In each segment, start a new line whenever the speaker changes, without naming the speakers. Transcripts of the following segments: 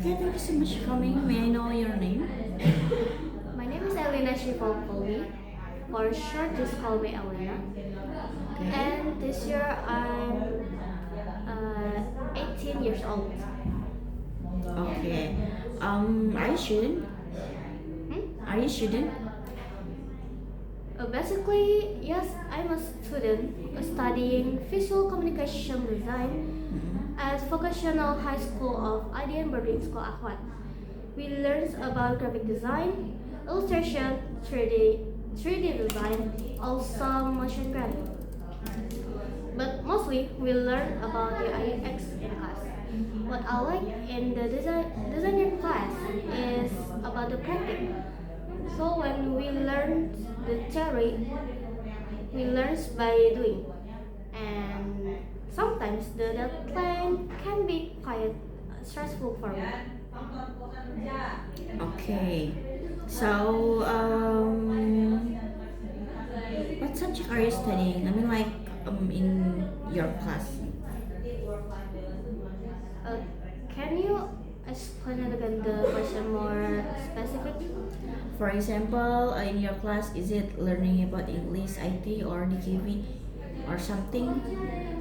Okay, thank you so much for coming. May I know your name?
My name is Elena Shifopoli. For short, just call me Elena.
Okay.
And this year I'm 18 years old.
Okay. Are you student? Are you student?
Basically, yes, I'm a student studying visual communication design at Vocational High School of IDN Boarding School Akhwat. We learn about graphic design, illustration, 3D design, also motion graphic. But mostly we learn about the UX in class. What I like in the designer class is about the practice. So when we learn the theory, we learn by doing. And sometimes the deadline can be quite stressful for me.
Okay. So, what subject are you studying? I mean, like, in your class.
Uh, can you explain it again the question more specific?
For example, in your class, is it learning about English, IT, or DKV, or something?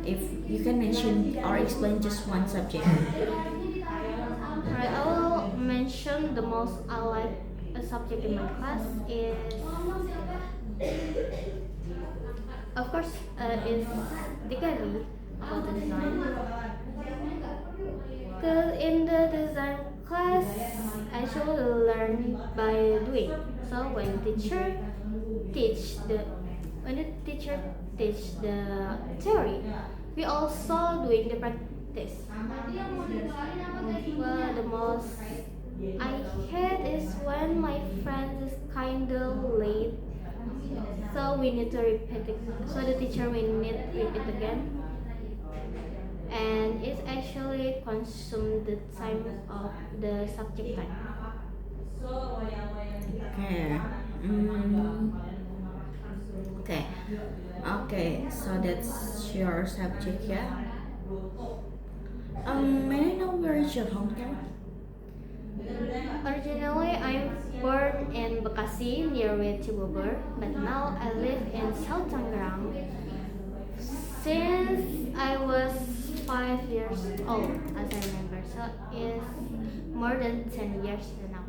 If you can mention or explain just one subject.
Right, I will mention the most I like a subject in my class is, of course, is DKV about the design. Cause in the design class, I should learn by doing. So teach the when the teacher teach the theory, we also doing the practice. Well, the most I hate is when my friend is kinda late, so we need to repeat it. So the teacher will need to repeat again, and it actually consume the time of the subject time.
Okay. Okay. Okay. So that's your subject, yeah. May I know where is your hometown?
Originally, I'm born in Bekasi near with Cibubur, but now I live in South Tangerang since I was 5 years old, as I remember. So it's more than 10 years now.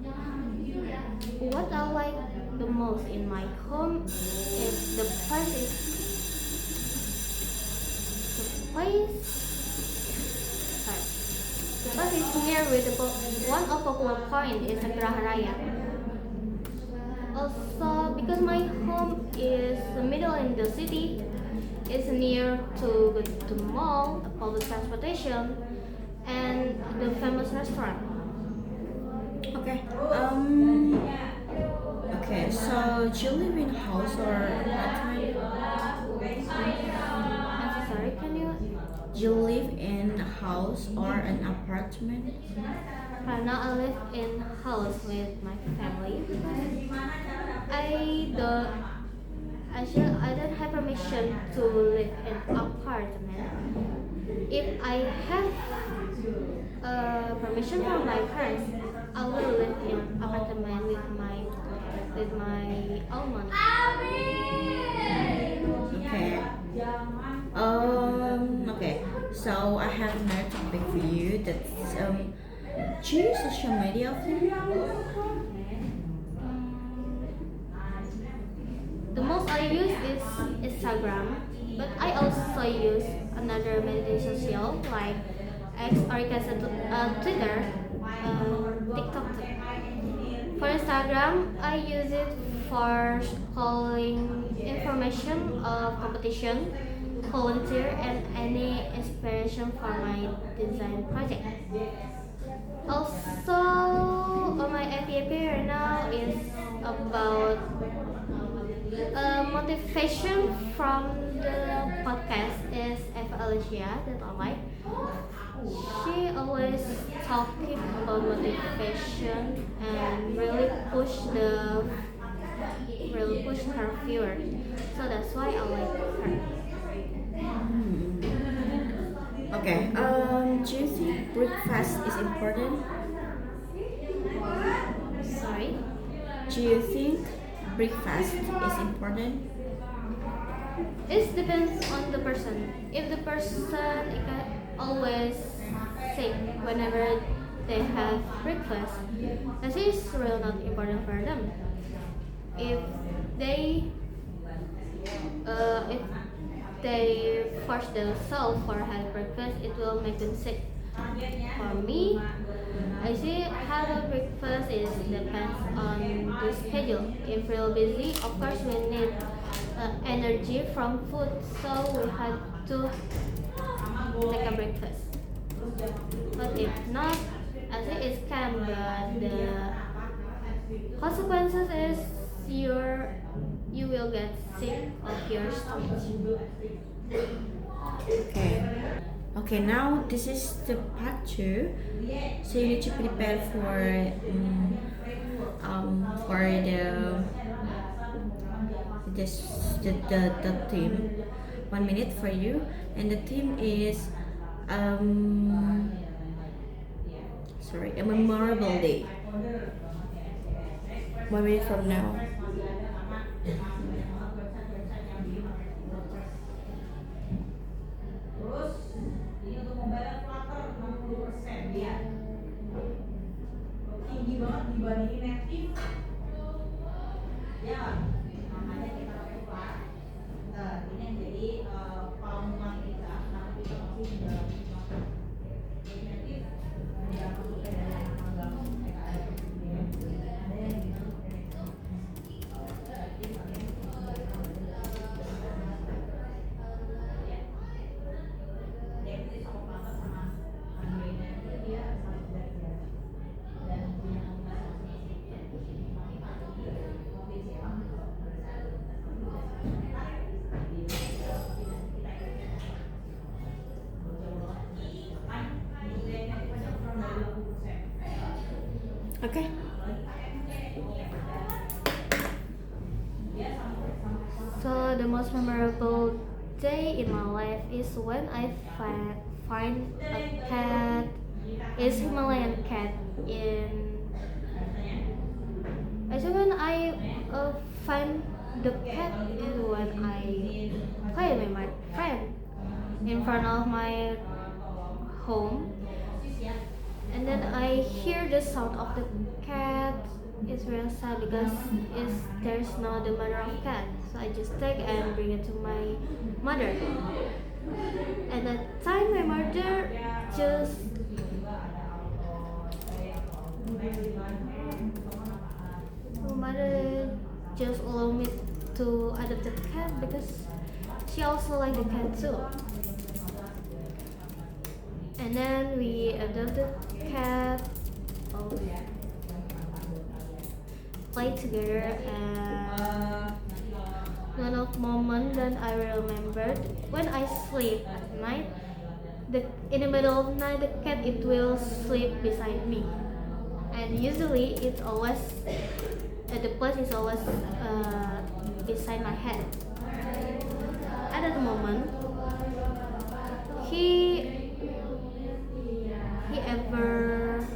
What I like the most in my home is the place. Sorry, the place is near with one of popular point is Geraha Raya. Also, because my home is the middle in the city, it's near to mall, public transportation, and the famous restaurant.
Okay. Okay. So do you live in a house or apartment?
I'm so sorry, can you?
Do you live in a house or an apartment?
Right now I live in house with my family. I don't I don't have permission to live in apartment. If I have permission from my parents, I will live in apartment with my own money.
Okay. Okay. So I have another topic for you. That's do you use social media often?
The most I use is Instagram, but I also use another media social like X or you can say Twitter, TikTok too. For Instagram, I use it for scrolling information of competition, volunteer, and any inspiration for my design project. Also, on my FYP right now is about motivation from the podcast is Eva Alicia that I like. She always talking about motivation and really push her viewer. So that's why I like her.
Okay. Do you think breakfast is important? Do you think breakfast is important?
It depends on the person. If the person always sick whenever they have breakfast, that is really not important for them. If they if they force themselves for having breakfast, it will make them sick. For me, I see having breakfast is depends on the schedule. If we're busy, of course we need energy from food, so we have to take a breakfast. But if not, as it can, but the consequences is you will get sick of your stomach.
Okay. Okay, now this is the part 2. So you need to prepare for the theme. 1 minute for you, and the theme is a memorable day. 1 minute from now.
Terus ini untuk mobile Flutter 60% ya. Tinggi banget dibandingin native. Ya, makanya kita pakai Flutter. Nah, ini yang jadi palmungan kita, karena kita masih di dalam native. Tidak masuk ke dalam tanggal PKL. Ada yang gitu.
Okay.
So the most memorable day in my life is when I find a cat. It's Himalayan cat in. Actually, when I find the cat is when I play with my friend in front of my home, and then I hear the sound of the cat. It's real sad because there's no the mother of cat, so I just take and bring it to my mother. At that time, my mother just allow me to adopt the cat because she also like the cat too. And then we adopted cat, play together, and one of moment that I remembered when I sleep at night, in the middle of the night the cat it will sleep beside me, and usually it's always the place is always beside my head. At that moment, he ever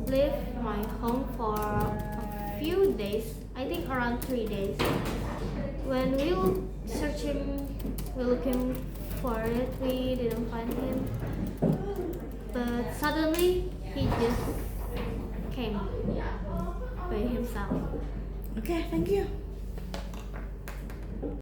left my home for a few days, I think around 3 days. When we were looking for it, we didn't find him. But suddenly he just came by himself.
Okay, thank you.